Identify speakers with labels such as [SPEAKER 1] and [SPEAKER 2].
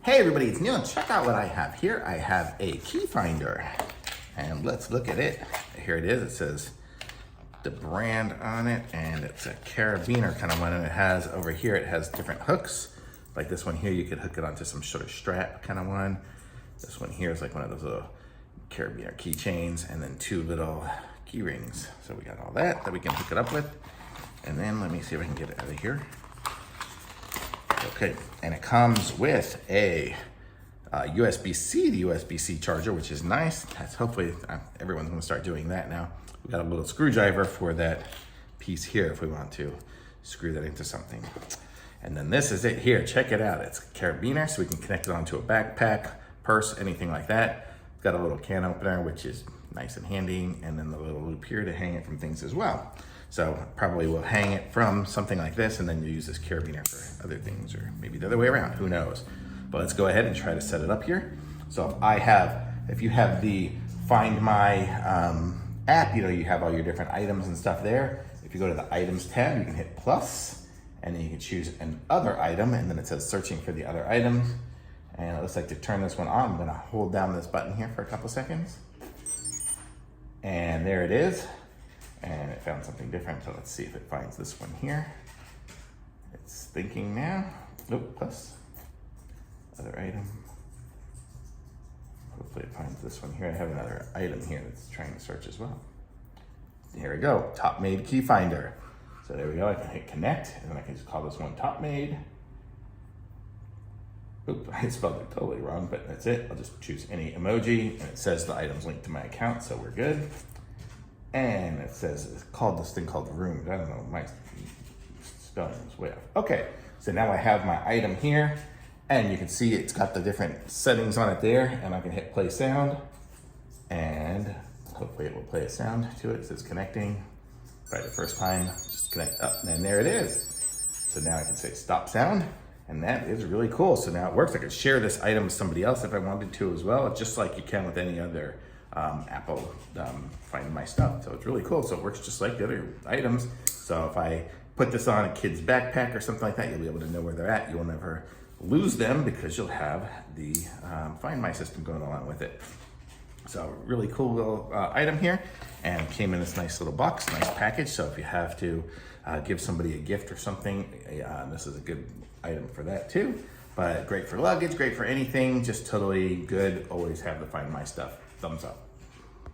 [SPEAKER 1] Hey everybody, it's Neil. Check out what I have here. I have a key finder and let's look at it. Here it is. It says the brand on it and it's a Carabiner kind of one, and it has over here, it has different hooks. Like this one here, you could hook it onto some sort of strap kind of one. This one here is like one of those little Carabiner keychains, and then two little key rings. So we got all that we can hook it up with. And then let me see if I can get it out of here. Okay, and it comes with a USB-C to USB-C charger, which is nice. That's hopefully everyone's gonna start doing that now. We got a little screwdriver for that piece here if we want to screw that into something. And then this is it here, check it out. It's a Carabiner, so we can connect it onto a backpack, purse, anything like that. It's got a little can opener, which is nice and handy, and then the little loop here to hang it from things as well. So probably we'll hang it from something like this, and then you use this Carabiner for other things, or maybe the other way around, who knows. But let's go ahead and try to set it up here. So if you have the Find My app, you have all your different items and stuff there. If you go to the items tab, you can hit plus, and then you can choose an other item, and then it says searching for the other items. And it looks like to turn this one on, I'm gonna hold down this button here for a couple seconds. And there it is. And it found something different, so let's see if it finds this one here. It's thinking now. Nope, plus other item. Hopefully it finds this one here. I have another item here that's trying to search as well. Here we go, Top Made Key Finder. So there we go, I can hit connect, and then I can just call this one Top Made. Oop, I spelled it totally wrong, but that's it. I'll just choose any emoji, and it says the item's linked to my account, so we're good. And it says, it's called this thing called Rooms. I don't know, my spelling was way off. Okay, so now I have my item here, and you can see it's got the different settings on it there, and I can hit play sound, and hopefully it will play a sound to it. It says connecting. Try the first time, just connect up, and there it is. So now I can say stop sound, and that is really cool. So now it works. I could share this item with somebody else if I wanted to as well, just like you can with any other Apple Find My stuff. So it's really cool. So it works just like the other items. So if I put this on a kid's backpack or something like that, you'll be able to know where they're at. You'll never lose them because you'll have the Find My system going along with it. So really cool little item here, and came in this nice little box, nice package. So if you have to give somebody a gift or something, this is a good item for that too. But great for luggage, great for anything, just totally good. Always have the Find My stuff. Thumbs up.